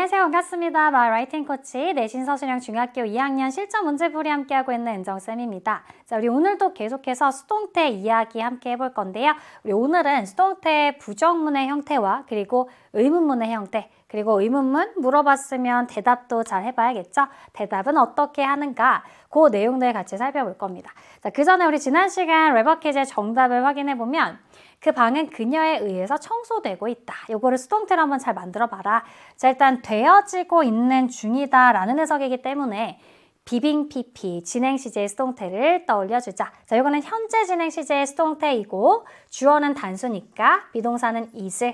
안녕하세요. 반갑습니다. My Writing 코치 내신 서술형 중학교 2학년 실전 문제풀이 함께하고 있는 은정쌤입니다. 자, 우리 오늘도 계속해서 수동태 이야기 함께 해볼 건데요. 우리 오늘은 수동태의 부정문의 형태와 그리고 의문문의 형태, 그리고 의문문 물어봤으면 대답도 잘 해봐야겠죠? 대답은 어떻게 하는가? 그 내용들 같이 살펴볼 겁니다. 자, 그 전에 우리 지난 시간 레버 퀴즈의 정답을 확인해보면 그 방은 그녀에 의해서 청소되고 있다. 요거를 수동태로 한번 잘 만들어봐라. 자, 일단 되어지고 있는 중이다 라는 해석이기 때문에 비빙 PP 진행 시제의 수동태를 떠올려주자. 자, 요거는 현재 진행 시제의 수동태이고 주어는 단수니까 비동사는 is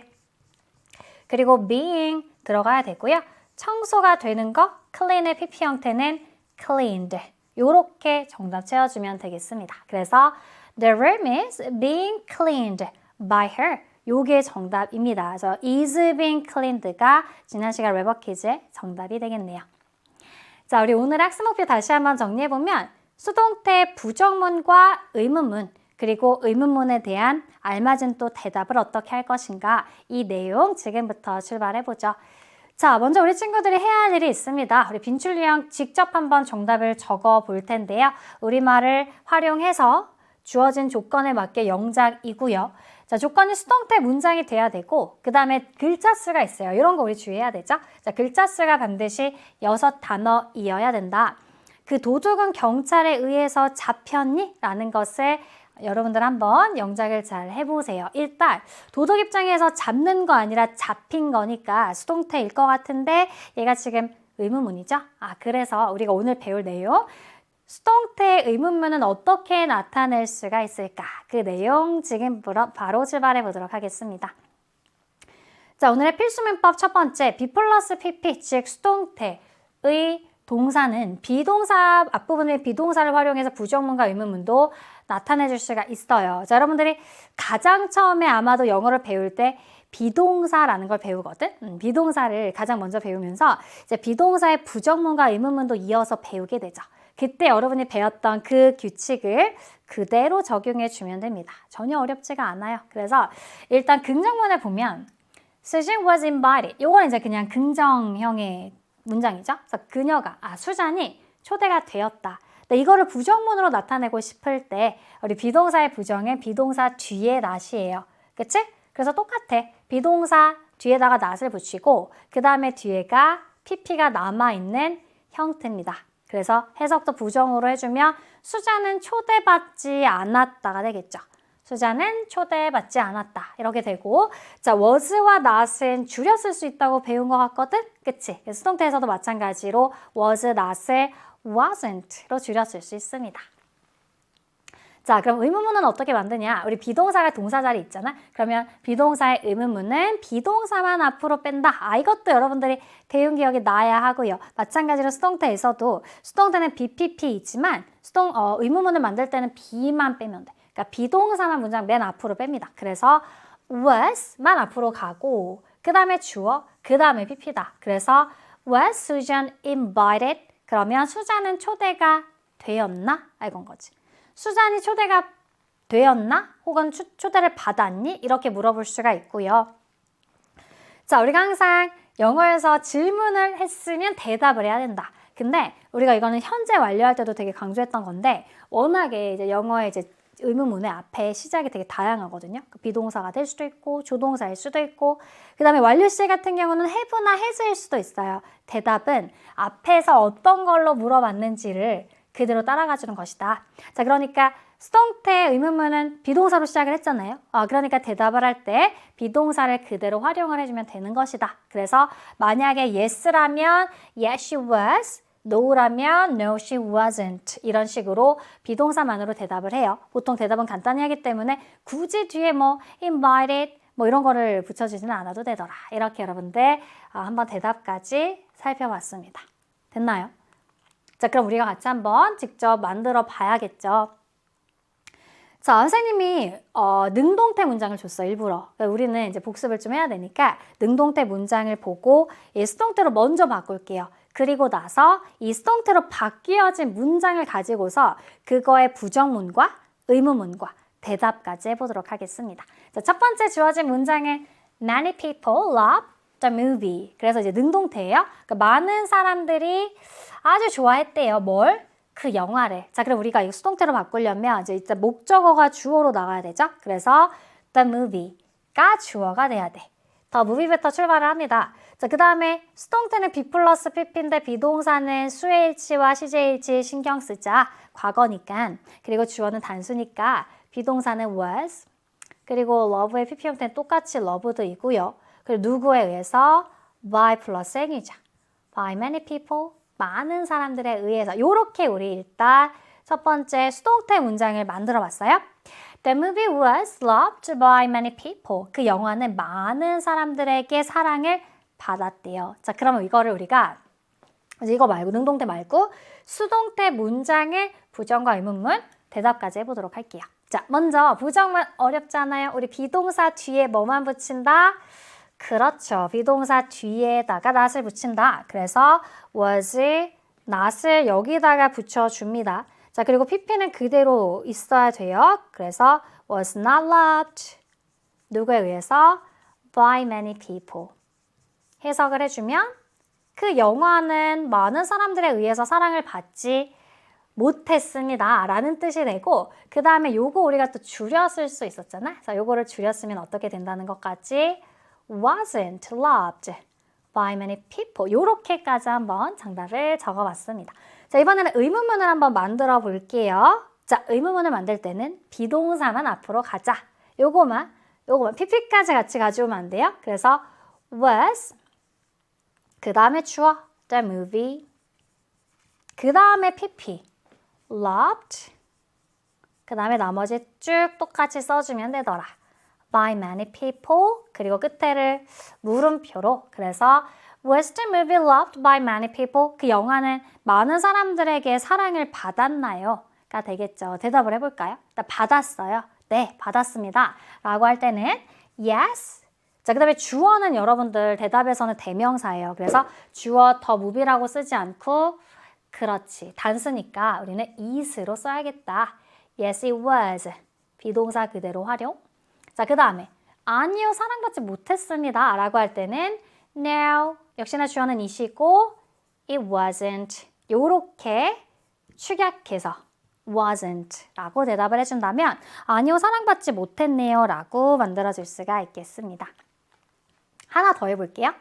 그리고 being 들어가야 되고요. 청소가 되는 거 clean의 PP 형태는 cleaned. 요렇게 정답 채워주면 되겠습니다. 그래서 The room is being cleaned by her. 요게 정답입니다. 그래서 is being cleaned가 지난 시간 레버 퀴즈의 정답이 되겠네요. 자, 우리 오늘 학습 목표 다시 한번 정리해보면 수동태 부정문과 의문문 그리고 의문문에 대한 알맞은 또 대답을 어떻게 할 것인가 이 내용 지금부터 출발해보죠. 자, 먼저 우리 친구들이 해야 할 일이 있습니다. 우리 빈출 유형 직접 한번 정답을 적어 볼 텐데요. 우리말을 활용해서 주어진 조건에 맞게 영작이고요. 자, 조건이 수동태 문장이 돼야 되고 그 다음에 글자 수가 있어요. 이런 거 우리 주의해야 되죠. 자, 글자 수가 반드시 6단어이어야 된다. 그 도둑은 경찰에 의해서 잡혔니? 라는 것을 여러분들 한번 영작을 잘 해보세요. 일단 도둑 입장에서 잡는 거 아니라 잡힌 거니까 수동태일 것 같은데 얘가 지금 의문문이죠. 그래서 우리가 오늘 배울 내용 수동태의 의문문은 어떻게 나타낼 수가 있을까? 그 내용 지금 바로 출발해 보도록 하겠습니다. 자, 오늘의 필수문법 첫 번째 be 플러스 pp 즉 수동태의 동사는 비동사 앞부분의 비동사를 활용해서 부정문과 의문문도 나타내줄 수가 있어요. 자, 여러분들이 가장 처음에 아마도 영어를 배울 때 비동사라는 걸 배우거든. 비동사를 가장 먼저 배우면서 이제 비동사의 부정문과 의문문도 이어서 배우게 되죠. 그때 여러분이 배웠던 그 규칙을 그대로 적용해 주면 됩니다. 전혀 어렵지가 않아요. 그래서 일단 긍정문을 보면 Susan was invited. 요건 이제 그냥 긍정형의 문장이죠. 그래서 그녀가, 수잔이 초대가 되었다. 근데 이거를 부정문으로 나타내고 싶을 때 우리 비동사의 부정은 비동사 뒤에 not이에요. 그치? 그래서 똑같아. 비동사 뒤에다가 not을 붙이고 그 다음에 뒤에가 pp가 남아있는 형태입니다. 그래서 해석도 부정으로 해주면 수잔은 초대받지 않았다가 되겠죠. 수잔은 초대받지 않았다. 이렇게 되고 자, was와 not은 줄여 쓸 수 있다고 배운 것 같거든? 그치? 수동태에서도 마찬가지로 was, not을 wasn't로 줄여 쓸 수 있습니다. 자, 그럼 의문문은 어떻게 만드냐? 우리 비동사가 동사 자리 있잖아? 그러면 비동사의 의문문은 비동사만 앞으로 뺀다. 이것도 여러분들이 배운 기억이 나야 하고요. 마찬가지로 수동태에서도 수동태는 BPP이지만 의문문을 만들 때는 B만 빼면 돼. 그러니까 비동사만 문장 맨 앞으로 뺍니다. 그래서 was만 앞으로 가고 그 다음에 주어, 그 다음에 PP다. 그래서 was Susan invited? 그러면 수잔은 초대가 되었나? 이건 거지. 수잔이 초대가 되었나? 혹은 초대를 받았니? 이렇게 물어볼 수가 있고요. 자, 우리가 항상 영어에서 질문을 했으면 대답을 해야 된다. 근데 우리가 이거는 현재 완료할 때도 되게 강조했던 건데 워낙에 이제 영어의 이제 의문문의 앞에 시작이 되게 다양하거든요. 비동사가 될 수도 있고 조동사일 수도 있고 그 다음에 완료시 같은 경우는 have나 has일 수도 있어요. 대답은 앞에서 어떤 걸로 물어봤는지를 그대로 따라가 주는 것이다. 자, 그러니까 수동태 의문문은 비동사로 시작을 했잖아요. 그러니까 대답을 할 때 비동사를 그대로 활용을 해주면 되는 것이다. 그래서 만약에 yes라면 yes she was, no라면 no she wasn't 이런 식으로 비동사만으로 대답을 해요. 보통 대답은 간단히 하기 때문에 굳이 뒤에 invited 이런 거를 붙여주지는 않아도 되더라. 이렇게 여러분들 한번 대답까지 살펴봤습니다. 됐나요? 자, 그럼 우리가 같이 한번 직접 만들어 봐야겠죠. 자, 선생님이 능동태 문장을 줬어, 일부러. 그러니까 우리는 이제 복습을 좀 해야 되니까 능동태 문장을 보고 이 수동태로 먼저 바꿀게요. 그리고 나서 이 수동태로 바뀌어진 문장을 가지고서 그거의 부정문과 의문문과 대답까지 해보도록 하겠습니다. 자, 첫 번째 주어진 문장은 Many people love the movie. 그래서 이제 능동태예요. 그러니까 많은 사람들이 아주 좋아했대요. 뭘? 그 영화를. 자, 그럼 우리가 이거 수동태로 바꾸려면 이제 일단 목적어가 주어로 나가야 되죠. 그래서 the movie가 주어가 돼야 돼. 더 movie부터 출발을 합니다. 자, 그 다음에 수동태는 be 플러스 pp인데 비동사는 수의 일치와 시제의 일치에 신경 쓰자. 과거니까. 그리고 주어는 단수니까 비동사는 was. 그리고 love의 pp 형태는 똑같이 loved이고요. 그리고 누구에 의해서 by 플러스 행위자. by many people. 많은 사람들에 의해서. 요렇게 우리 일단 첫 번째 수동태 문장을 만들어 봤어요. The movie was loved by many people. 그 영화는 많은 사람들에게 사랑을 받았대요. 자, 그러면 이거를 우리가 이거 말고 능동태 말고 수동태 문장을 부정과 의문문 대답까지 해보도록 할게요. 자, 먼저 부정문 어렵잖아요. 우리 비동사 뒤에 뭐만 붙인다? 그렇죠. 비동사 뒤에다가 not을 붙인다. 그래서 was not을 여기다가 붙여줍니다. 자, 그리고 pp는 그대로 있어야 돼요. 그래서 was not loved. 누구에 의해서? by many people. 해석을 해주면 그 영화는 많은 사람들에 의해서 사랑을 받지 못했습니다. 라는 뜻이 되고 그 다음에 요거 우리가 또 줄였을 수 있었잖아. 그래서 요거를 줄였으면 어떻게 된다는 것까지 wasn't loved by many people. 요렇게까지 한번 정답을 적어봤습니다. 자, 이번에는 의문문을 한번 만들어 볼게요. 자, 의문문을 만들 때는 비동사만 앞으로 가자. 요거만 pp까지 같이 가져오면 안 돼요. 그래서 was 그 다음에 주어 the movie 그 다음에 pp loved 그 다음에 나머지 쭉 똑같이 써주면 되더라. by many people 그리고 끝에를 물음표로 그래서 was the movie loved by many people? 그 영화는 많은 사람들에게 사랑을 받았나요? 가 되겠죠. 대답을 해볼까요? 일단 받았어요. 네, 받았습니다. 라고 할 때는 yes. 자, 그 다음에 주어는 여러분들 대답에서는 대명사예요. 그래서 주어 더 movie라고 쓰지 않고 그렇지. 단수니까 우리는 is로 써야겠다. Yes, it was. 비동사 그대로 활용. 자, 그 다음에 아니요, 사랑받지 못했습니다. 라고 할 때는 no. 역시나 주어는 it이고 it wasn't. 요렇게 축약해서 wasn't 라고 대답을 해준다면 아니요, 사랑받지 못했네요. 라고 만들어줄 수가 있겠습니다. 하나 더 해볼게요.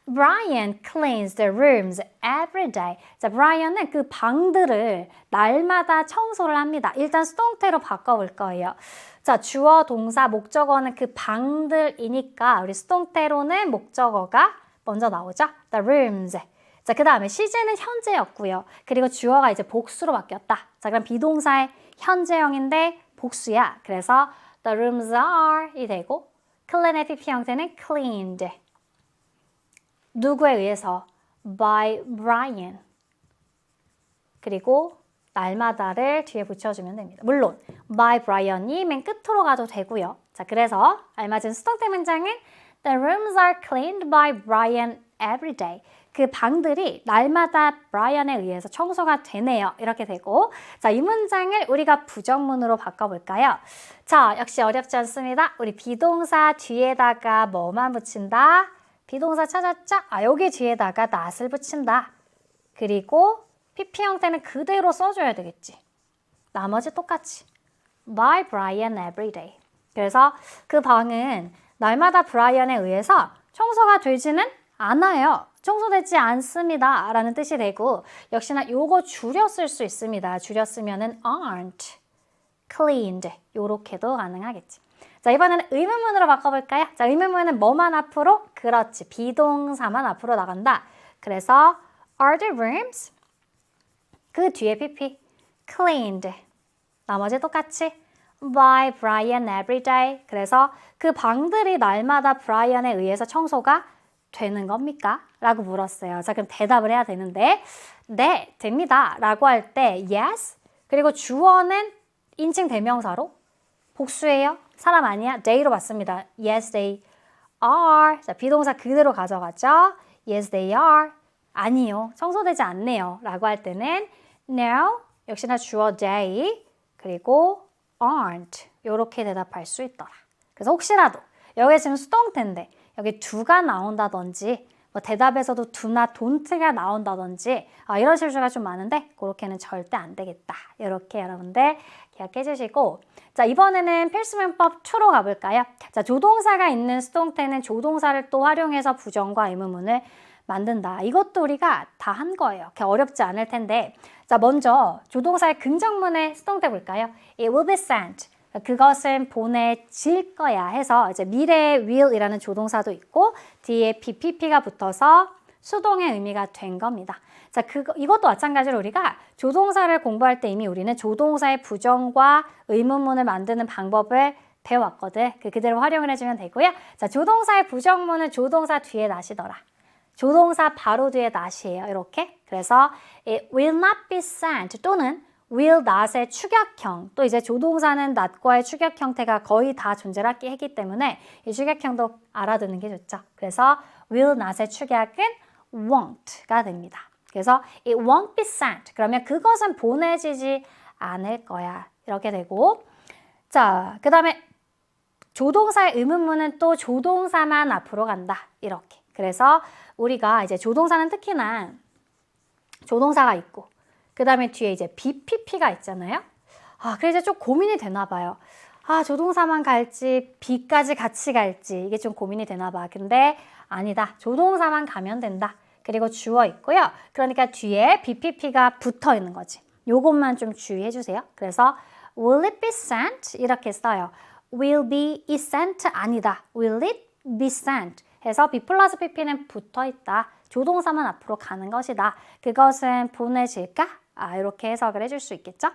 Brian cleans the rooms every day. 자, 브라이언은 그 방들을 날마다 청소를 합니다. 일단 수동태로 바꿔볼 거예요. 자, 주어, 동사, 목적어는 그 방들이니까 우리 수동태로는 목적어가 먼저 나오죠. The rooms. 자, 그 다음에 시제는 현재였고요. 그리고 주어가 이제 복수로 바뀌었다. 자, 그럼 비동사의 현재형인데 복수야. 그래서 the rooms are 이 되고 clean의 pp 형태는 cleaned. 누구에 의해서? by Brian. 그리고 날마다를 뒤에 붙여주면 됩니다. 물론 by Brian이 맨 끝으로 가도 되고요. 자, 그래서 알맞은 수동태 문장은 The rooms are cleaned by Brian every day. 그 방들이 날마다 브라이언에 의해서 청소가 되네요. 이렇게 되고 자, 이 문장을 우리가 부정문으로 바꿔볼까요? 자, 역시 어렵지 않습니다. 우리 비동사 뒤에다가 뭐만 붙인다? 비동사 찾았죠? 아, 여기 뒤에다가 not을 붙인다. 그리고 pp 형태는 그대로 써줘야 되겠지. 나머지 똑같이. by Brian every day. 그래서 그 방은 날마다 브라이언에 의해서 청소가 되지는 않아요. 청소되지 않습니다. 라는 뜻이 되고 역시나 요거 줄였을 수 있습니다. 줄였으면은 aren't cleaned 요렇게도 가능하겠지. 자, 이번에는 의문문으로 바꿔볼까요? 자, 의문문은 뭐만 앞으로? 그렇지. 비동사만 앞으로 나간다. 그래서 are the rooms 그 뒤에 pp cleaned 나머지 똑같이 by Brian every day. 그래서 그 방들이 날마다 브라이언에 의해서 청소가 되는 겁니까? 라고 물었어요. 자, 그럼 대답을 해야 되는데 네, 됩니다. 라고 할 때 yes. 그리고 주어는 인칭 대명사로 복수예요. 사람 아니야? they로 봤습니다. Yes, they are. 자, 비동사 그대로 가져가죠. Yes, they are. 아니요. 청소되지 않네요. 라고 할 때는 no. 역시나 주어 they. 그리고 aren't. 이렇게 대답할 수 있더라. 그래서 혹시라도 여기 지금 수동태인데 여기 do가 나온다든지 뭐 대답에서도 do나 don't가 나온다든지 이런 실수가 좀 많은데 그렇게는 절대 안 되겠다. 이렇게 여러분들 기억해 주시고 자 이번에는 필수문법 2로 가볼까요? 자 조동사가 있는 수동태는 조동사를 또 활용해서 부정과 의문문을 만든다. 이것도 우리가 다 한 거예요. 그렇게 어렵지 않을 텐데 자 먼저 조동사의 긍정문의 수동태 볼까요? It will be sent. 그것은 보내질 거야 해서 이제 미래의 will이라는 조동사도 있고 뒤에 BPP가 붙어서 수동의 의미가 된 겁니다. 자, 이것도 마찬가지로 우리가 조동사를 공부할 때 이미 우리는 조동사의 부정과 의문문을 만드는 방법을 배워왔거든. 그대로 활용을 해주면 되고요. 자, 조동사의 부정문은 조동사 뒤에 not이더라. 조동사 바로 뒤에 not이에요. 이렇게. 그래서 it will not be sent 또는 will not의 축약형 또 이제 조동사는 not과의 축약 형태가 거의 다 존재를 하기 때문에 이 축약형도 알아두는 게 좋죠. 그래서 will not의 축약은 won't가 됩니다. 그래서 it won't be sent 그러면 그것은 보내지지 않을 거야 이렇게 되고 자 그 다음에 조동사의 의문문은 또 조동사만 앞으로 간다 이렇게 그래서 우리가 이제 조동사는 특히나 조동사가 있고 그 다음에 뒤에 이제 BPP가 있잖아요. 그래서 좀 고민이 되나 봐요. 조동사만 갈지 B까지 같이 갈지 이게 좀 고민이 되나 봐. 근데 아니다. 조동사만 가면 된다. 그리고 주어 있고요. 그러니까 뒤에 BPP가 붙어 있는 거지. 요것만 좀 주의해 주세요. 그래서 will it be sent? 이렇게 써요. will be sent 아니다. will it be sent? 해서 B 플러스 PP는 붙어 있다. 조동사만 앞으로 가는 것이다. 그것은 보내질까? 이렇게 해석을 해줄 수 있겠죠?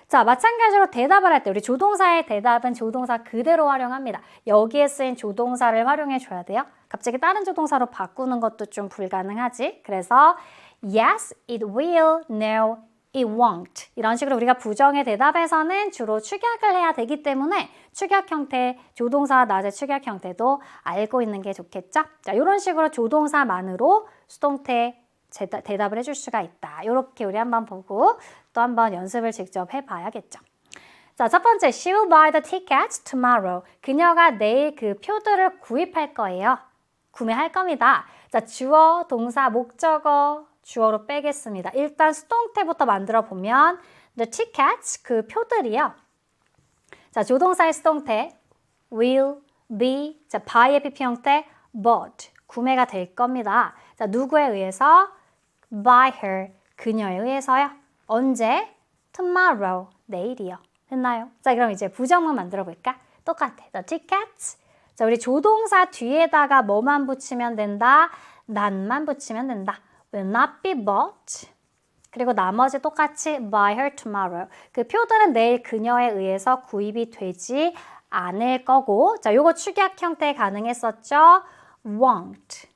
자, 마찬가지로 대답을 할 때 우리 조동사의 대답은 조동사 그대로 활용합니다. 여기에 쓰인 조동사를 활용해 줘야 돼요. 갑자기 다른 조동사로 바꾸는 것도 좀 불가능하지. 그래서 yes, it will, no, it won't. 이런 식으로 우리가 부정의 대답에서는 주로 축약을 해야 되기 때문에 축약 형태, 조동사와 not의 축약 형태도 알고 있는 게 좋겠죠? 자, 이런 식으로 조동사만으로 수동태 대답을 해줄 수가 있다. 이렇게 우리 한번 보고 또 한번 연습을 직접 해봐야겠죠. 자, 첫 번째, she will buy the tickets tomorrow. 그녀가 내일 그 표들을 구입할 거예요. 구매할 겁니다. 자, 주어, 동사, 목적어, 주어로 빼겠습니다. 일단 수동태부터 만들어 보면 the tickets, 그 표들이요. 자, 조동사의 수동태 will, be, 자, buy의 PP 형태 bought, 구매가 될 겁니다. 자, 누구에 의해서? by her, 그녀에 의해서요. 언제? tomorrow, 내일이요. 됐나요? 자, 그럼 이제 부정문 만들어 볼까? 똑같아. the tickets. 자, 우리 조동사 뒤에다가 뭐만 붙이면 된다? not만 붙이면 된다. will not be bought. 그리고 나머지 똑같이 by her tomorrow. 그 표들은 내일 그녀에 의해서 구입이 되지 않을 거고 자, 요거 축약 형태 가능했었죠? won't.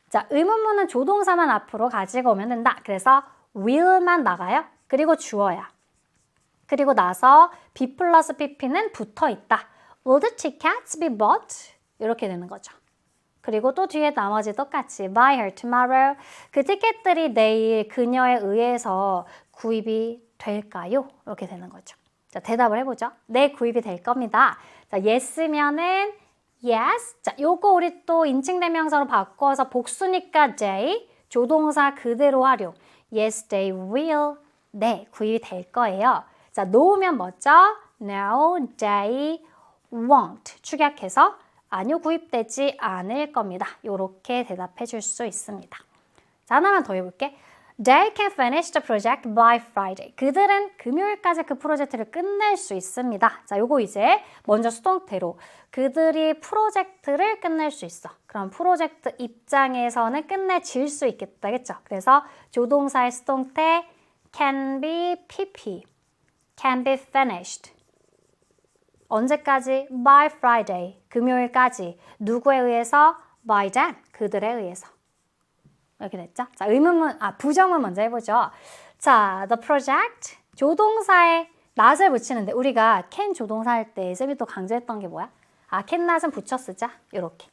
자, 의문문은 조동사만 앞으로 가지고 오면 된다. 그래서 will만 나가요. 그리고 주어야. 그리고 나서 B 플러스 PP는 붙어 있다. Will the tickets be bought? 이렇게 되는 거죠. 그리고 또 뒤에 나머지 똑같이 by her tomorrow. 그 티켓들이 내일 그녀에 의해서 구입이 될까요? 이렇게 되는 거죠. 자, 대답을 해보죠. 네, 구입이 될 겁니다. 자, yes면은 yes. 자, 요거 우리 또 인칭대명사로 바꿔서 복수니까 they, 조동사 그대로 활용. Yes, they will. 네, 구입이 될 거예요. 자, no면 뭐죠? No, they won't. 축약해서 아니요, 구입되지 않을 겁니다. 요렇게 대답해 줄 수 있습니다. 자, 하나만 더 해볼게. They can finish the project by Friday. 그들은 금요일까지 그 프로젝트를 끝낼 수 있습니다. 자, 요거 이제 먼저 수동태로 그들이 프로젝트를 끝낼 수 있어. 그럼 프로젝트 입장에서는 끝내질 수 있겠다겠죠. 그래서 조동사의 수동태 can be PP, can be finished. 언제까지? by Friday, 금요일까지. 누구에 의해서? by them, 그들에 의해서. 이렇게 됐죠? 자, 부정문 먼저 해보죠. 자, the project, 조동사에 not을 붙이는데 우리가 can 조동사 할 때 쌤이 또 강조했던 게 뭐야? can not은 붙여 쓰자. 이렇게.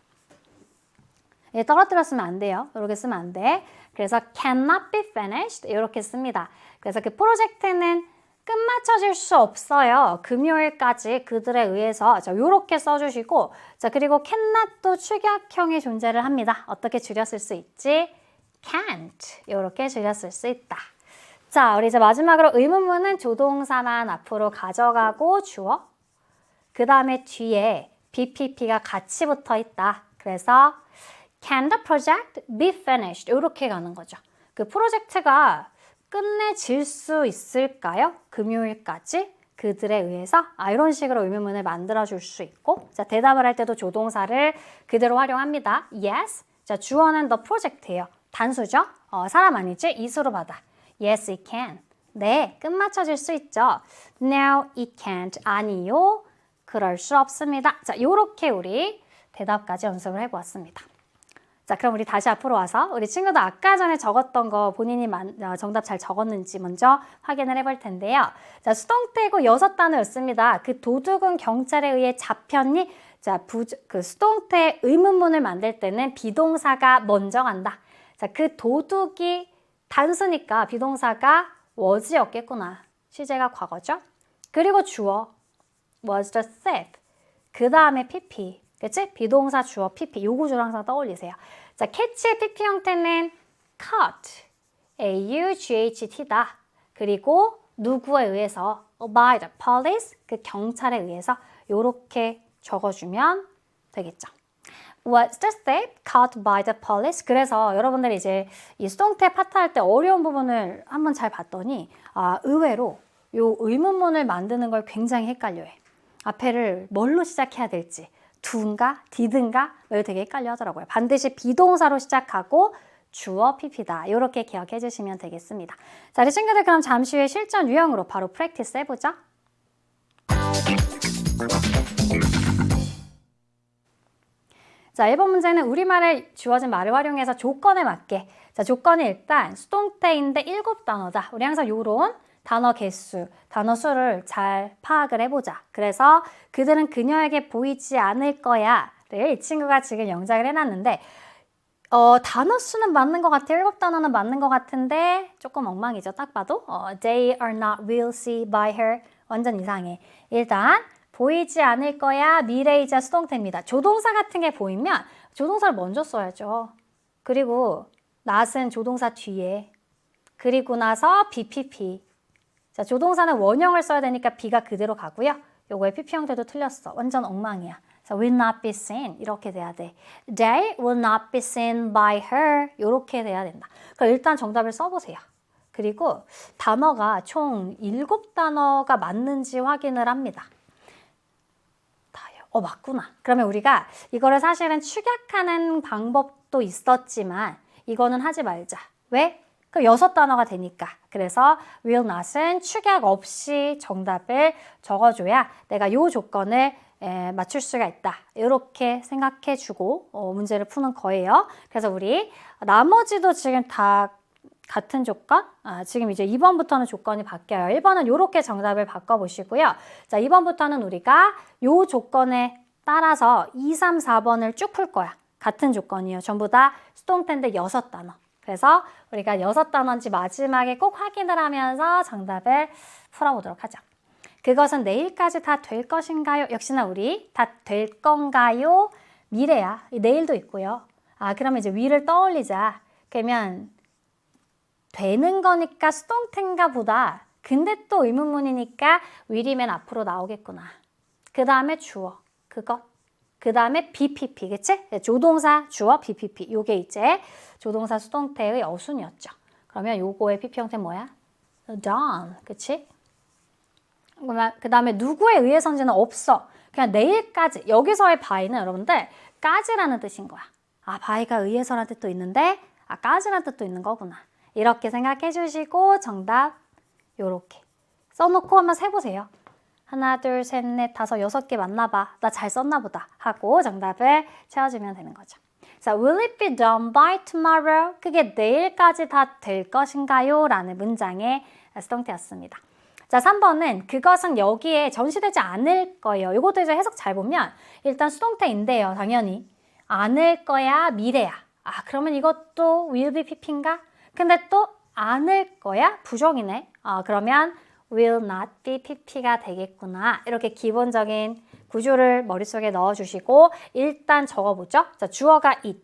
떨어뜨렸으면 안 돼요. 이렇게 쓰면 안 돼. 그래서 cannot be finished 이렇게 씁니다. 그래서 그 프로젝트는 끝마쳐질 수 없어요. 금요일까지 그들에 의해서. 자, 요렇게 써주시고, 자, 그리고 cannot도 축약형의 존재를 합니다. 어떻게 줄였을 수 있지? can't. 요렇게 줄였을 수 있다. 자, 우리 이제 마지막으로 의문문은 조동사만 앞으로 가져가고 주어. 그 다음에 뒤에 BPP가 같이 붙어 있다. 그래서 can the project be finished? 요렇게 가는 거죠. 그 프로젝트가 끝내질 수 있을까요? 금요일까지 그들에 의해서 이런 식으로 의문문을 만들어줄 수 있고, 자, 대답을 할 때도 조동사를 그대로 활용합니다. Yes. 자, 주어는 the project예요. 단수죠? 사람 아니지? 이수로 받아. Yes, it can. 네, 끝마쳐질 수 있죠. No, it can't. 아니요. 그럴 수 없습니다. 자, 요렇게 우리 대답까지 연습을 해보았습니다. 자, 그럼 우리 다시 앞으로 와서 우리 친구도 아까 전에 적었던 거 본인이 정답 잘 적었는지 먼저 확인을 해볼 텐데요. 자, 수동태고 6단어였습니다. 그 도둑은 경찰에 의해 잡혔니? 자, 그 수동태 의문문을 만들 때는 비동사가 먼저 간다. 자, 그 도둑이 단수니까 비동사가 was였겠구나. 시제가 과거죠. 그리고 주어 was the thief. 그 다음에 PP. 그치? 비동사 주어 PP. 요 구조를 항상 떠올리세요. 자, catch의 PP 형태는 caught. A-U-G-H-T다. 그리고 누구에 의해서 by the police. 그 경찰에 의해서 요렇게 적어주면 되겠죠. Was the thief caught by the police? 그래서 여러분들이 이제 이 수동태 파트 할 때 어려운 부분을 한번 잘 봤더니 의외로 요 의문문을 만드는 걸 굉장히 헷갈려해. 앞에를 뭘로 시작해야 될지. do인가? did인가? 이거 되게 헷갈려 하더라고요. 반드시 비동사로 시작하고 주어 PP다. 이렇게 기억해 주시면 되겠습니다. 자, 우리 친구들 그럼 잠시 후에 실전 유형으로 바로 프랙티스 해보죠. 자, 1번 문제는 우리말에 주어진 말을 활용해서 조건에 맞게. 자, 조건이 일단 수동태인데 7단어다. 우리 항상 요런 단어 개수, 단어 수를 잘 파악을 해보자. 그래서 그들은 그녀에게 보이지 않을 거야 를 이 친구가 지금 영작을 해놨는데 단어 수는 맞는 것 같아요. 7단어는 맞는 것 같은데 조금 엉망이죠. 딱 봐도 They are not will see by her. 완전 이상해. 일단 보이지 않을 거야 미래이자 수동태입니다. 조동사 같은 게 보이면 조동사를 먼저 써야죠. 그리고 not은 조동사 뒤에. 그리고 나서 BPP. 자, 조동사는 원형을 써야 되니까 B가 그대로 가고요. 요거의 PP 형태도 틀렸어. 완전 엉망이야. 자, will not be seen 이렇게 돼야 돼. They will not be seen by her 이렇게 돼야 된다. 그럼 일단 정답을 써보세요. 그리고 단어가 총 7단어가 맞는지 확인을 합니다. 다요. 맞구나. 그러면 우리가 이거를 사실은 축약하는 방법도 있었지만 이거는 하지 말자. 왜? 그 6단어가 되니까. 그래서 will not은 축약 없이 정답을 적어줘야 내가 요 조건을 맞출 수가 있다. 이렇게 생각해주고 문제를 푸는 거예요. 그래서 우리 나머지도 지금 다 같은 조건? 지금 이제 2번부터는 조건이 바뀌어요. 1번은 이렇게 정답을 바꿔보시고요. 자, 2번부터는 우리가 요 조건에 따라서 2, 3, 4번을 쭉 풀 거야. 같은 조건이에요. 전부 다 수동태인데 6단어. 그래서 우리가 6단어인지 마지막에 꼭 확인을 하면서 정답을 풀어보도록 하죠. 그것은 내일까지 다 될 것인가요? 역시나 우리 다 될 건가요? 미래야. 내일도 있고요. 그러면 이제 will을 떠올리자. 그러면 되는 거니까 수동태인가 보다. 근데 또 의문문이니까 will이면 앞으로 나오겠구나. 그 다음에 주어. 그것. 그 다음에 BPP, 그치? 조동사, 주어, BPP. 요게 이제 조동사 수동태의 어순이었죠. 그러면 요거의 PP 형태 뭐야? done, 그치? 그 다음에 누구에 의해서인지는 없어. 그냥 내일까지. 여기서의 by는 여러분들 까지라는 뜻인 거야. by가 의해서라는 뜻도 있는데 까지라는 뜻도 있는 거구나. 이렇게 생각해 주시고 정답 요렇게 써놓고 한번 세보세요. 하나, 둘, 셋, 넷, 다섯, 6개 맞나 봐. 나 잘 썼나 보다. 하고 정답을 채워주면 되는 거죠. 자, will it be done by tomorrow? 그게 내일까지 다 될 것인가요? 라는 문장의 수동태였습니다. 자, 3번은 그것은 여기에 전시되지 않을 거예요. 이것도 이제 해석 잘 보면 일단 수동태인데요. 당연히. 않을 거야, 미래야. 그러면 이것도 will be pp인가? 근데 또 않을 거야? 부정이네. 그러면 will not be pp가 되겠구나. 이렇게 기본적인 구조를 머릿속에 넣어주시고 일단 적어보죠. 자, 주어가 it.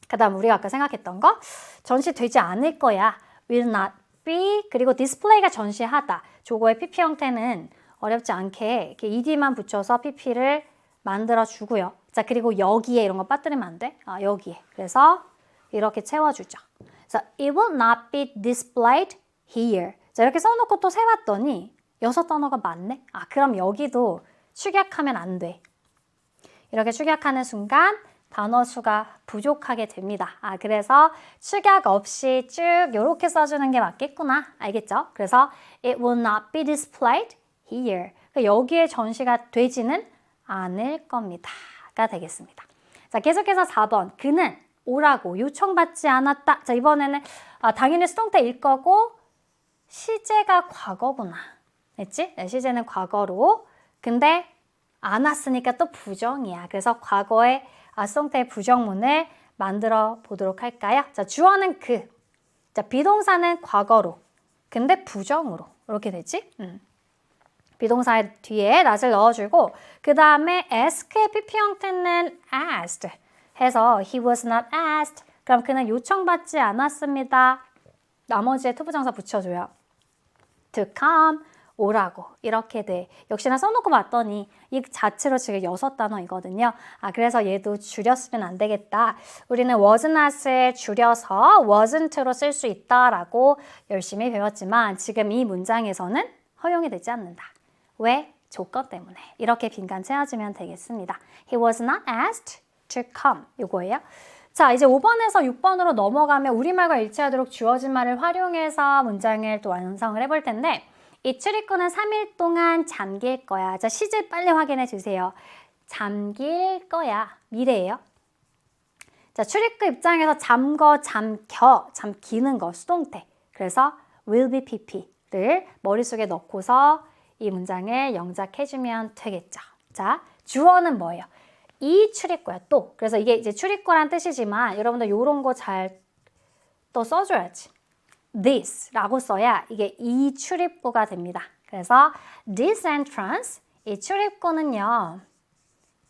그 다음 우리가 아까 생각했던 거 전시되지 않을 거야. will not be 그리고 display가 전시하다. 저거의 pp 형태는 어렵지 않게 이렇게 ed만 붙여서 pp를 만들어주고요. 자, 그리고 여기에 이런 거 빠뜨리면 안 돼. 여기에. 그래서 이렇게 채워주죠. 그래서 it will not be displayed here. 자, 이렇게 써놓고 또 세봤더니 6단어가 맞네? 그럼 여기도 축약하면 안 돼. 이렇게 축약하는 순간 단어 수가 부족하게 됩니다. 그래서 축약 없이 쭉 이렇게 써주는 게 맞겠구나. 알겠죠? 그래서 it will not be displayed here. 여기에 전시가 되지는 않을 겁니다. 가 되겠습니다. 자, 계속해서 4번. 그는 오라고 요청받지 않았다. 자, 이번에는 당연히 수동태일 거고 시제가 과거구나. 됐지? 네, 시제는 과거로. 근데 안 왔으니까 또 부정이야. 그래서 과거의 수동태의 부정문을 만들어 보도록 할까요? 자, 주어는 그. 자, 비동사는 과거로. 근데 부정으로. 이렇게 되지? 비동사의 뒤에 not을 넣어주고 그 다음에 ask의 pp 형태는 asked 해서 he was not asked. 그럼 그는 요청받지 않았습니다. 나머지에 투부정사 붙여줘요. to come, 오라고 이렇게 돼. 역시나 써놓고 봤더니 이 자체로 지금 6단어이거든요. 그래서 얘도 줄였으면 안 되겠다. 우리는 was not을 줄여서 wasn't로 쓸 수 있다라고 열심히 배웠지만 지금 이 문장에서는 허용이 되지 않는다. 왜? 조건 때문에. 이렇게 빈칸 채워주면 되겠습니다. He was not asked to come. 이거예요. 자, 이제 5번에서 6번으로 넘어가면 우리말과 일치하도록 주어진 말을 활용해서 문장을 또 완성을 해볼 텐데 이 출입구는 3일 동안 잠길 거야. 자, 시제 빨리 확인해 주세요. 잠길 거야. 미래예요. 자, 출입구 입장에서 잠거, 잠겨, 잠기는 거 수동태. 그래서 will be pp를 머릿속에 넣고서 이 문장을 영작해주면 되겠죠. 자, 주어는 뭐예요? 이 출입구야, 또. 그래서 이게 이제 출입구란 뜻이지만 여러분들 이런 거 잘 또 써줘야지. this 라고 써야 이게 이 출입구가 됩니다. 그래서 this entrance, 이 출입구는요.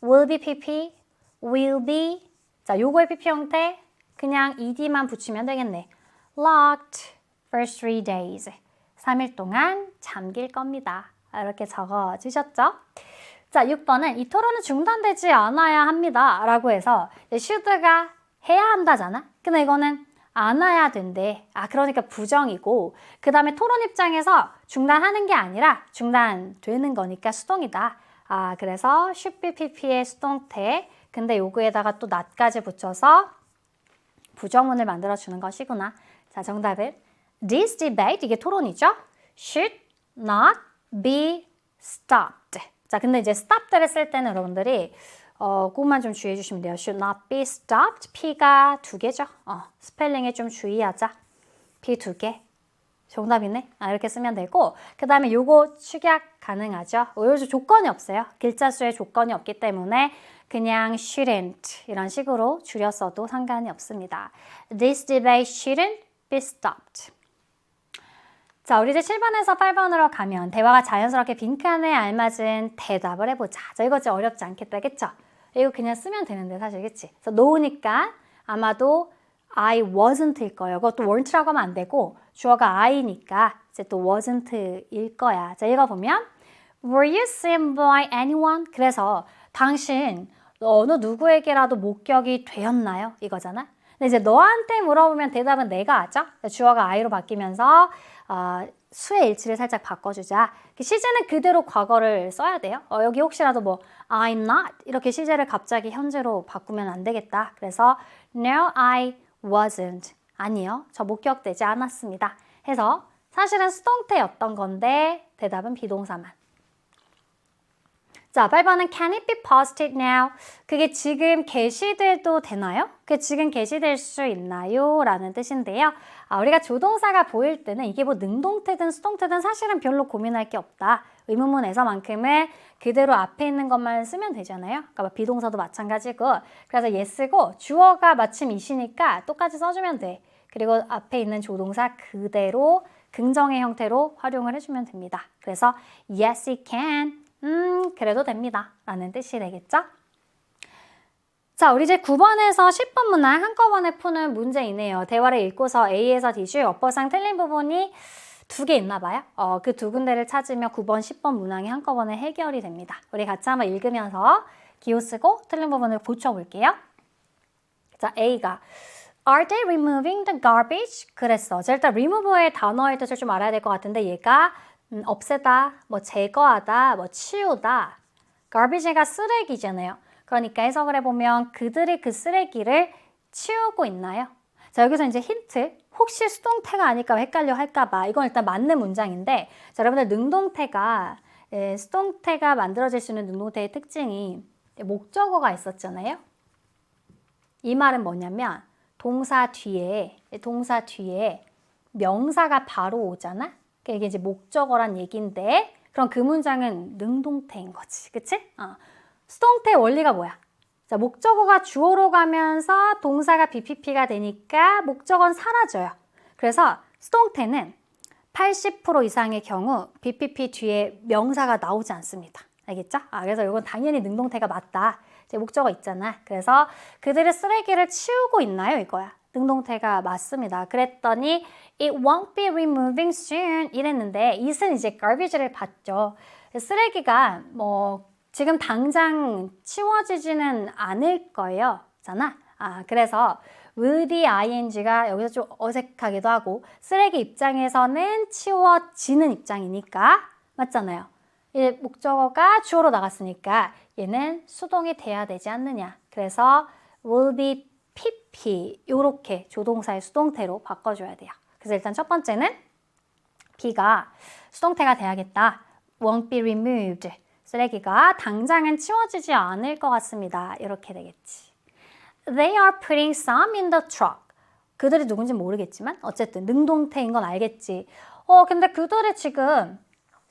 will be pp, will be. 자, 요거의 pp 형태 그냥 ed만 붙이면 되겠네. locked for 3 days. 3일 동안 잠길 겁니다. 이렇게 적어주셨죠? 자, 6번은 이 토론은 중단되지 않아야 합니다. 라고 해서 should가 해야 한다잖아? 근데 이거는 안 와야 된대. 그러니까 부정이고 그 다음에 토론 입장에서 중단하는 게 아니라 중단되는 거니까 수동이다. 그래서 should be pp의 수동태. 근데 요거에다가 또 not까지 붙여서 부정문을 만들어주는 것이구나. 자, 정답은 this debate, 이게 토론이죠? should not be stopped. 자, 근데 이제 stop를 쓸 때는 여러분들이 그것만 좀 주의해 주시면 돼요. should not be stopped. P가 2개죠. 스펠링에 좀 주의하자. P 2개. 정답이네. 이렇게 쓰면 되고 그 다음에 요거 축약 가능하죠. 요즘 조건이 없어요. 글자 수에 조건이 없기 때문에 그냥 shouldn't 이런 식으로 줄였어도 상관이 없습니다. This debate shouldn't be stopped. 자, 우리 이제 7번에서 8번으로 가면 대화가 자연스럽게 빈칸에 알맞은 대답을 해보자. 자, 이거 진짜 어렵지 않겠다, 그쵸? 이거 그냥 쓰면 되는데 사실, 그치? 그래서 놓으니까 아마도 I wasn't일 거예요. 그것도 weren't라고 하면 안 되고 주어가 I니까 이제 또 wasn't일 거야. 자, 읽어보면 Were you seen by anyone? 그래서 당신 어느 누구에게라도 목격이 되었나요? 이거잖아. 근데 이제 너한테 물어보면 대답은 내가 하죠. 주어가 I로 바뀌면서 수의 일치를 살짝 바꿔주자. 시제는 그대로 과거를 써야 돼요. 여기 혹시라도 뭐 I'm not 이렇게 시제를 갑자기 현재로 바꾸면 안 되겠다. 그래서 No, I wasn't. 아니요, 저 목격되지 않았습니다. 해서 사실은 수동태였던 건데 대답은 비동사만. 자, 8번은 Can it be posted now? 그게 지금 게시돼도 되나요? 그게 지금 게시될 수 있나요? 라는 뜻인데요. 우리가 조동사가 보일 때는 이게 뭐 능동태든 수동태든 사실은 별로 고민할 게 없다. 의문문에서만큼은 그대로 앞에 있는 것만 쓰면 되잖아요. 그러니까 비동사도 마찬가지고. 그래서 얘 쓰고 주어가 마침 이시니까 똑같이 써주면 돼. 그리고 앞에 있는 조동사 그대로 긍정의 형태로 활용을 해주면 됩니다. 그래서 yes, he can. 그래도 됩니다. 라는 뜻이 되겠죠? 자, 우리 이제 9번에서 10번 문항 한꺼번에 푸는 문제이네요. 대화를 읽고서 A에서 D슈 어법상 틀린 부분이 2개 있나 봐요. 그 2군데를 찾으면 9번, 10번 문항이 한꺼번에 해결이 됩니다. 우리 같이 한번 읽으면서 기호 쓰고 틀린 부분을 고쳐볼게요. 자, A가 Are they removing the garbage? 그랬어. 자, 일단 remove의 단어의 뜻을 좀 알아야 될 것 같은데 얘가 없애다, 뭐 제거하다, 뭐 치우다. garbage가 쓰레기잖아요. 그러니까 해석을 해보면 그들이 그 쓰레기를 치우고 있나요? 자, 여기서 이제 힌트. 혹시 수동태가 아닐까 헷갈려 할까봐. 이건 일단 맞는 문장인데, 자, 여러분들 능동태가, 수동태가 만들어질 수 있는 능동태의 특징이 목적어가 있었잖아요. 이 말은 뭐냐면, 동사 뒤에 명사가 바로 오잖아? 이게 이제 목적어란 얘기인데, 그럼 그 문장은 능동태인 거지. 그치? 수동태의 원리가 뭐야? 자, 목적어가 주어로 가면서 동사가 BPP가 되니까 목적어는 사라져요. 그래서 수동태는 80% 이상의 경우 BPP 뒤에 명사가 나오지 않습니다. 알겠죠? 그래서 이건 당연히 능동태가 맞다. 이제 목적어 있잖아. 그래서 그들의 쓰레기를 치우고 있나요? 이거야. 능동태가 맞습니다. 그랬더니 it won't be removing soon 이랬는데 it은 이제 garbage를 봤죠. 쓰레기가 뭐 지금 당장 치워지지는 않을 거예요. 잖아. 그래서 will be ing가 여기서 좀 어색하기도 하고 쓰레기 입장에서는 치워지는 입장이니까 맞잖아요. 이 목적어가 주어로 나갔으니까 얘는 수동이 돼야 되지 않느냐. 그래서 will be pp 이렇게 조동사의 수동태로 바꿔줘야 돼요. 그래서 일단 첫 번째는 B가 수동태가 돼야겠다. won't be removed. 쓰레기가 당장은 치워지지 않을 것 같습니다. 이렇게 되겠지. They are putting some in the truck. 그들이 누군지 모르겠지만 어쨌든 능동태인 건 알겠지. 근데 그들이 지금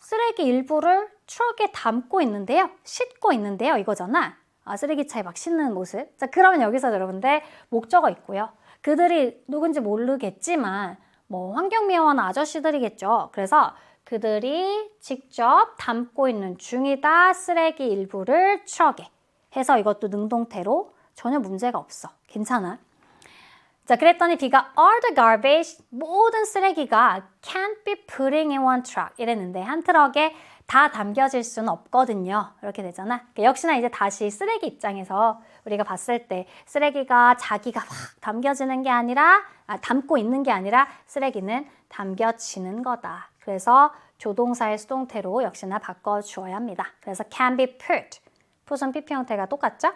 쓰레기 일부를 트럭에 담고 있는데요. 싣고 있는데요. 이거잖아. 쓰레기차에 막 싣는 모습. 자, 그러면 여기서 여러분들 목적어 있고요. 그들이 누군지 모르겠지만 뭐 환경미화원 아저씨들이겠죠. 그래서 그들이 직접 담고 있는 중이다. 쓰레기 일부를 트럭에 해서 이것도 능동태로 전혀 문제가 없어. 괜찮아. 자, 그랬더니 B가 all the garbage, 모든 쓰레기가 can't be putting in one truck 이랬는데 한 트럭에 다 담겨질 수는 없거든요. 이렇게 되잖아. 역시나 이제 다시 쓰레기 입장에서 우리가 봤을 때 쓰레기가 자기가 막 담겨지는 게 아니라 담고 있는 게 아니라 쓰레기는 담겨지는 거다. 그래서 조동사의 수동태로 역시나 바꿔주어야 합니다. 그래서 can be put. put은 PP 형태가 똑같죠?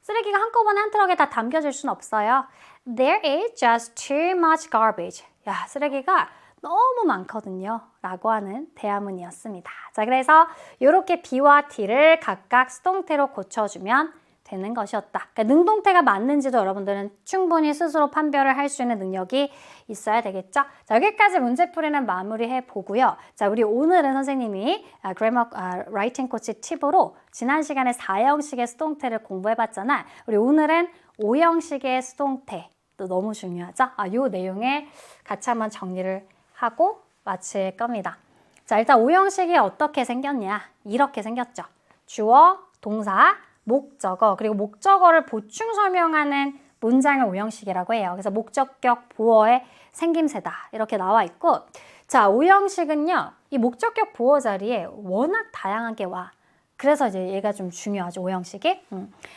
쓰레기가 한꺼번에 한 트럭에 다 담겨질 수는 없어요. There is just too much garbage. 야, 쓰레기가 너무 많거든요. 라고 하는 대화문이었습니다. 자, 그래서 이렇게 B와 T를 각각 수동태로 고쳐주면 되는 것이었다. 그러니까 능동태가 맞는지도 여러분들은 충분히 스스로 판별을 할 수 있는 능력이 있어야 되겠죠. 자, 여기까지 문제풀이는 마무리해 보고요. 자, 우리 오늘은 선생님이 그래머 라이팅 코치 팁으로 지난 시간에 4형식의 수동태를 공부해 봤잖아. 우리 오늘은 5형식의 수동태 또 너무 중요하죠. 요 내용에 같이 한번 정리를 하고 마칠 겁니다. 자, 일단 5형식이 어떻게 생겼냐? 이렇게 생겼죠. 주어, 동사, 목적어, 그리고 목적어를 보충 설명하는 문장을 5형식이라고 해요. 그래서 목적격 보어의 생김새다. 이렇게 나와 있고, 자, 5형식은요, 이 목적격 보어 자리에 워낙 다양하게 와. 그래서 이제 얘가 좀 중요하죠, 5형식이.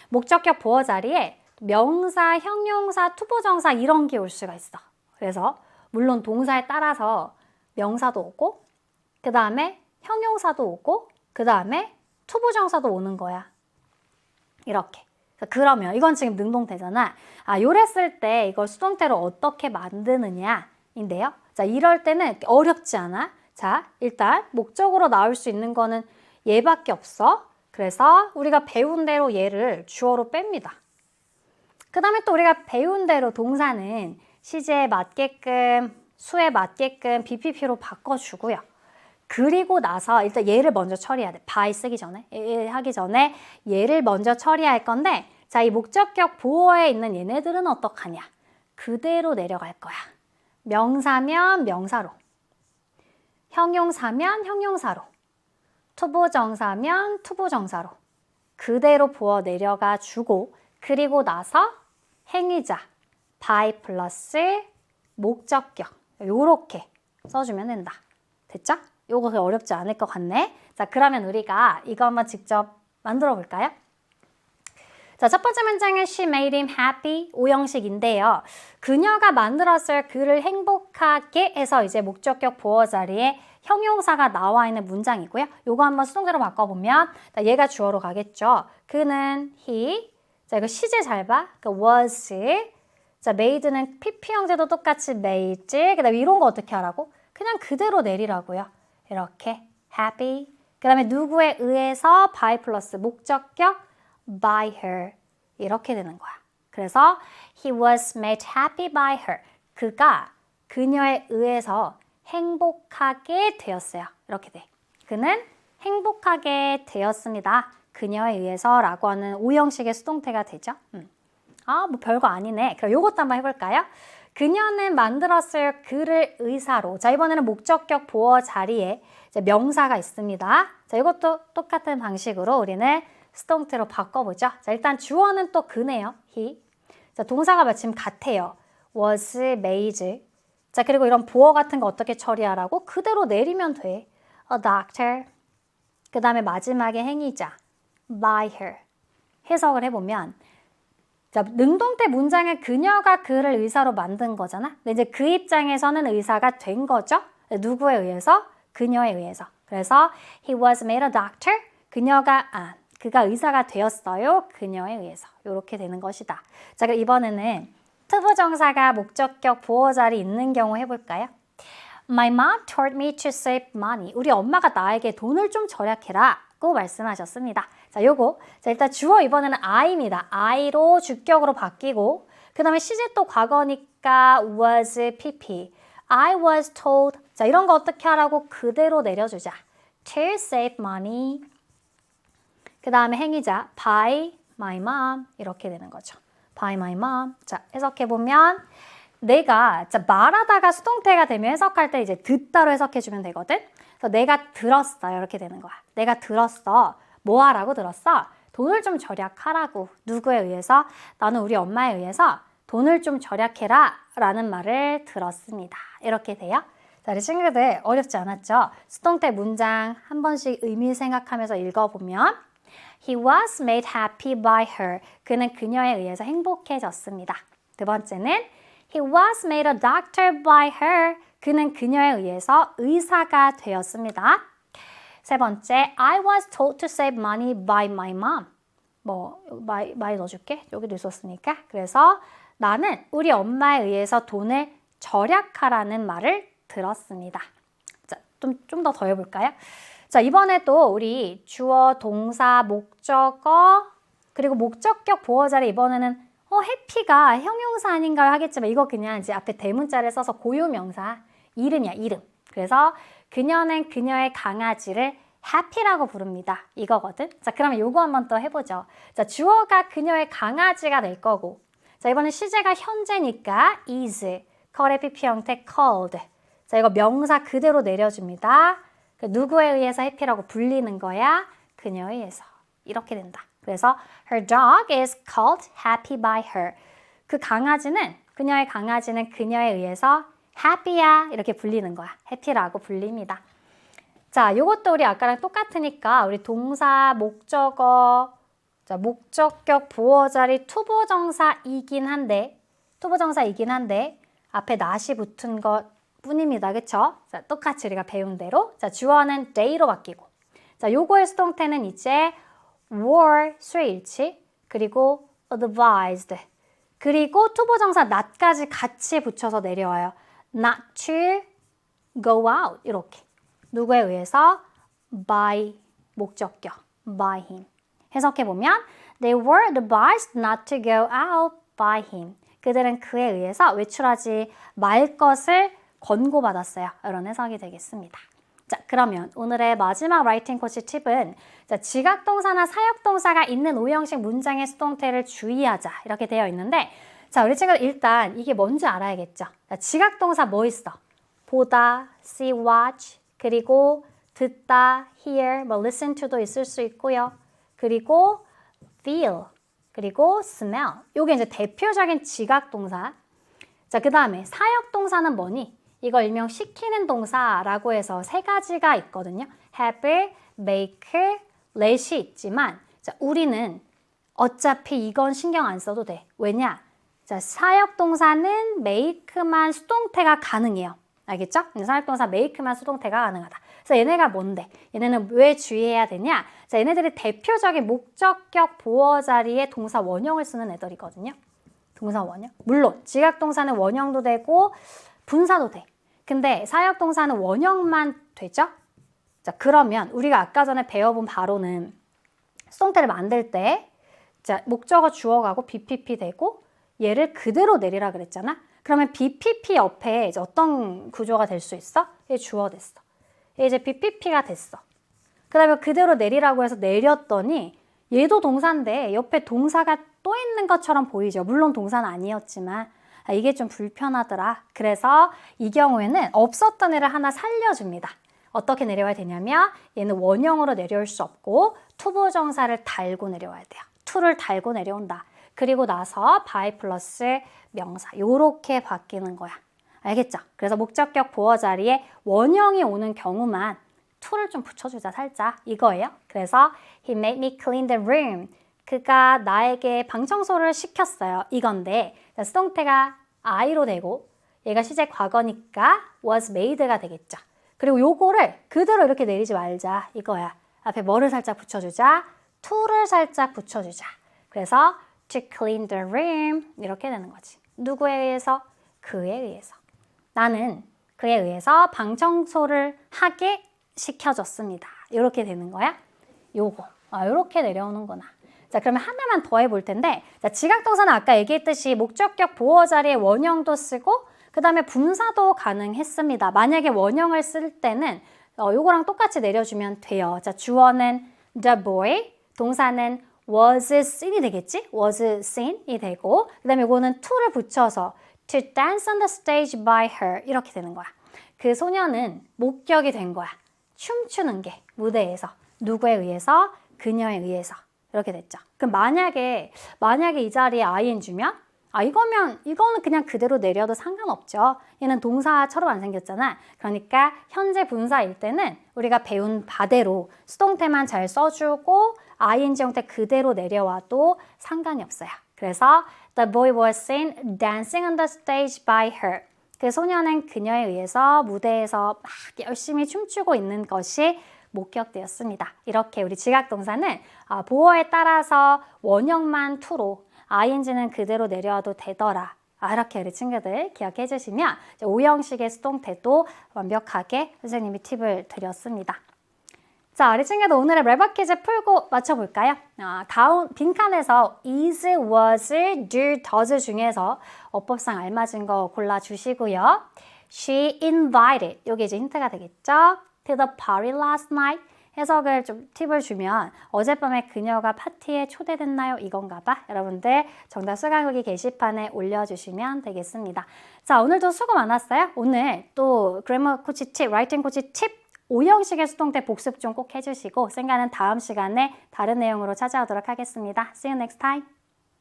목적격 보어 자리에 명사, 형용사, 투부정사 이런 게 올 수가 있어. 그래서 물론 동사에 따라서 명사도 오고, 그 다음에 형용사도 오고, 그 다음에 투부정사도 오는 거야. 이렇게. 그러면 이건 지금 능동태잖아. 요랬을 때 이걸 수동태로 어떻게 만드느냐인데요. 자, 이럴 때는 어렵지 않아. 자, 일단 목적으로 나올 수 있는 거는 얘밖에 없어. 그래서 우리가 배운 대로 얘를 주어로 뺍니다. 그 다음에 또 우리가 배운 대로 동사는 시제에 맞게끔, 수에 맞게끔 BPP로 바꿔주고요. 그리고 나서 일단 얘를 먼저 처리해야 돼. by 쓰기 전에, 하기 전에 얘를 먼저 처리할 건데, 자, 이 목적격 보어에 있는 얘네들은 어떡하냐? 그대로 내려갈 거야. 명사면 명사로, 형용사면 형용사로, 투부정사면 투부정사로 그대로 부어 내려가 주고 그리고 나서 행위자, by 플러스 목적격 요렇게 써주면 된다. 됐죠? 요거 어렵지 않을 것 같네. 자, 그러면 우리가 이거 한번 직접 만들어 볼까요? 자, 첫 번째 문장은 She made him happy, 오형식인데요. 그녀가 만들었을 그를 행복하게 해서 이제 목적격 보어 자리에 형용사가 나와 있는 문장이고요. 요거 한번 수동태로 바꿔보면 얘가 주어로 가겠죠. 그는 he, 자 이거 시제 잘 봐. was, 자 made는 pp 형태도 똑같이 made, 그 다음에 이런 거 어떻게 하라고? 그냥 그대로 내리라고요. 이렇게 happy, 그 다음에 누구에 의해서 by 플러스 목적격 by her 이렇게 되는 거야. 그래서 he was made happy by her. 그가 그녀에 의해서 행복하게 되었어요. 이렇게 돼. 그는 행복하게 되었습니다. 그녀에 의해서 라고 하는 오형식의 수동태가 되죠. 뭐 별거 아니네. 그럼 요것도 한번 해볼까요? 그녀는 만들었을 그를 의사로. 자, 이번에는 목적격 보어 자리에 이제 명사가 있습니다. 자, 이것도 똑같은 방식으로 우리는 수동태로 바꿔보죠. 자, 일단 주어는 또 그네요. he. 자, 동사가 마침 같아요. was made. 자, 그리고 이런 보어 같은 거 어떻게 처리하라고? 그대로 내리면 돼. A doctor. 그 다음에 마지막에 행위자. by her. 해석을 해보면 자, 능동태 문장에 그녀가 그를 의사로 만든 거잖아. 근데 이제 그 입장에서는 의사가 된 거죠. 누구에 의해서? 그녀에 의해서. 그래서 he was made a doctor. 그가 의사가 되었어요. 그녀에 의해서. 이렇게 되는 것이다. 자, 그럼 이번에는 투부정사가 목적격 보어 자리 있는 경우 해볼까요? My mom told me to save money. 우리 엄마가 나에게 돈을 좀 절약해라 고 말씀하셨습니다. 자, 자, 일단 주어 이번에는 I입니다. I로 주격으로 바뀌고 그 다음에 시제 또 과거니까 was pp. I was told. 자, 이런 거 어떻게 하라고? 그대로 내려주자. To save money. 그 다음에 행위자 by my mom 이렇게 되는 거죠. by my mom. 자, 해석해보면 내가 말하다가 수동태가 되면 해석할 때 이제 듣다로 해석해주면 되거든. 그래서 내가 들었어 이렇게 되는 거야. 내가 들었어. 뭐 하라고 들었어? 돈을 좀 절약하라고. 누구에 의해서? 나는 우리 엄마에 의해서 돈을 좀 절약해라 라는 말을 들었습니다. 이렇게 돼요. 자, 우리 친구들 어렵지 않았죠? 수동태 문장 한 번씩 의미 생각하면서 읽어보면 He was made happy by her. 그는 그녀에 의해서 행복해졌습니다. 두 번째는 He was made a doctor by her. 그는 그녀에 의해서 의사가 되었습니다. 세 번째, I was told to save money by my mom. 많이 넣어줄게. 여기도 있었으니까. 그래서 나는 우리 엄마에 의해서 돈을 절약하라는 말을 들었습니다. 자, 좀 더 해볼까요? 자, 이번에 또 우리 주어, 동사, 목적어, 그리고 목적격 보어 자리 이번에는 해피가 형용사 아닌가요? 하겠지만 이거 그냥 이제 앞에 대문자를 써서 고유명사, 이름이야, 이름. 그래서 그녀는 그녀의 강아지를 happy라고 부릅니다. 이거거든. 자, 그러면 요거 한번 또 해보죠. 자, 주어가 그녀의 강아지가 될 거고 자, 이번엔 시제가 현재니까 is, 컬의 pp 형태 called. 자, 이거 명사 그대로 내려줍니다. 누구에 의해서 해피라고 불리는 거야? 그녀에 의해서. 이렇게 된다. 그래서 her dog is called happy by her. 그녀의 강아지는 그녀에 의해서 happy야 이렇게 불리는 거야. happy라고 불립니다. 자, 요것도 우리 아까랑 똑같으니까 우리 동사, 목적어, 자, 목적격 보어 자리 투부정사이긴 한데 앞에 not이 붙은 것 뿐입니다. 그쵸? 자, 똑같이 우리가 배운 대로. 자, 주어는 day로 바뀌고. 자, 요거의 수동태는 이제 were, 수일치, 그리고 advised. 그리고 투부정사 not까지 같이 붙여서 내려와요. not to go out. 이렇게. 누구에 의해서? by 목적격. by him. 해석해보면 they were advised not to go out by him. 그들은 그에 의해서 외출하지 말 것을 권고받았어요. 이런 해석이 되겠습니다. 자, 그러면 오늘의 마지막 라이팅 코치 팁은 자, 지각동사나 사역동사가 있는 오형식 문장의 수동태를 주의하자 이렇게 되어 있는데 자, 우리 친구들 일단 이게 뭔지 알아야겠죠? 자, 지각동사 뭐 있어? 보다, see, watch, 그리고 듣다, hear, 뭐 listen to도 있을 수 있고요. 그리고 feel, 그리고 smell. 요게 이제 대표적인 지각동사. 자, 그 다음에 사역동사는 뭐니? 이걸 일명 시키는 동사라고 해서 세 가지가 있거든요. have, make, let이 있지만 자, 우리는 어차피 이건 신경 안 써도 돼. 왜냐? 자, 사역동사는 make만 수동태가 가능해요. 알겠죠? 사역동사 make만 수동태가 가능하다. 그래서 얘네가 뭔데? 얘네는 왜 주의해야 되냐? 자, 얘네들이 대표적인 목적격 보어 자리에 동사 원형을 쓰는 애들이거든요. 동사 원형. 물론 지각동사는 원형도 되고 분사도 돼. 근데 사역동사는 원형만 되죠? 자, 그러면 우리가 아까 전에 배워본 바로는 수동태를 만들 때 자, 목적어 주어가고 BPP 되고 얘를 그대로 내리라 그랬잖아? 그러면 BPP 옆에 이제 어떤 구조가 될 수 있어? 얘 주어 됐어. 얘 이제 BPP가 됐어. 그 다음에 그대로 내리라고 해서 내렸더니 얘도 동사인데 옆에 동사가 또 있는 것처럼 보이죠. 물론 동사는 아니었지만 이게 좀 불편하더라. 그래서 이 경우에는 없었던 애를 하나 살려줍니다. 어떻게 내려와야 되냐면 얘는 원형으로 내려올 수 없고 투부정사를 달고 내려와야 돼요. to를 달고 내려온다. 그리고 나서 by 플러스 명사 요렇게 바뀌는 거야. 알겠죠? 그래서 목적격 보어 자리에 원형이 오는 경우만 to를 좀 붙여주자 살짝 이거예요. 그래서 he made me clean the room. 그가 나에게 방 청소를 시켰어요. 이건데 수동태가 I로 되고 얘가 시제 과거니까 was made가 되겠죠. 그리고 요거를 그대로 이렇게 내리지 말자 이거야. 앞에 뭐를 살짝 붙여주자? to를 살짝 붙여주자. 그래서 to clean the room 이렇게 되는 거지. 누구에 의해서? 그에 의해서. 나는 그에 의해서 방 청소를 하게 시켜줬습니다. 이렇게 되는 거야. 요거. 이렇게 내려오는구나. 자, 그러면 하나만 더 해볼 텐데 자, 지각동사는 아까 얘기했듯이 목적격 보어 자리에 원형도 쓰고 그 다음에 분사도 가능했습니다. 만약에 원형을 쓸 때는 요거랑 똑같이 내려주면 돼요. 자, 주어는 the boy, 동사는 was seen이 되겠지? was seen이 되고 그 다음에 요거는 to를 붙여서 to dance on the stage by her 이렇게 되는 거야. 그 소녀는 목격이 된 거야. 춤추는 게 무대에서 누구에 의해서? 그녀에 의해서 이렇게 됐죠. 그럼 만약에 이 자리에 ing면 이거는 그냥 그대로 내려도 상관없죠. 얘는 동사처럼 안 생겼잖아. 그러니까 현재 분사일 때는 우리가 배운 바대로 수동태만 잘 써주고 ing 형태 그대로 내려와도 상관이 없어요. 그래서 the boy was seen dancing on the stage by her. 그 소녀는 그녀에 의해서 무대에서 막 열심히 춤추고 있는 것이 목격되었습니다. 이렇게 우리 지각동사는 보어에 따라서 원형만 to로 ing는 그대로 내려와도 되더라. 이렇게 우리 친구들 기억해 주시면 오형식의 수동태도 완벽하게 선생님이 팁을 드렸습니다. 자, 우리 친구들 오늘의 랩업 퀴즈 풀고 맞춰볼까요? 다음 빈칸에서 is, was, do, does 중에서 어법상 알맞은 거 골라주시고요. She invited, 이게 이제 힌트가 되겠죠? To the party last night. 해석을 좀 팁을 주면 어젯밤에 그녀가 파티에 초대됐나요? 이건가 봐. 여러분들 정답 수강후기 게시판에 올려주시면 되겠습니다. 자, 오늘도 수고 많았어요. 오늘 또 그래머 코치 팁, 라이팅 코치 팁 5형식의 수동태 복습 좀 꼭 해주시고 생각은 다음 시간에 다른 내용으로 찾아오도록 하겠습니다. See you next time.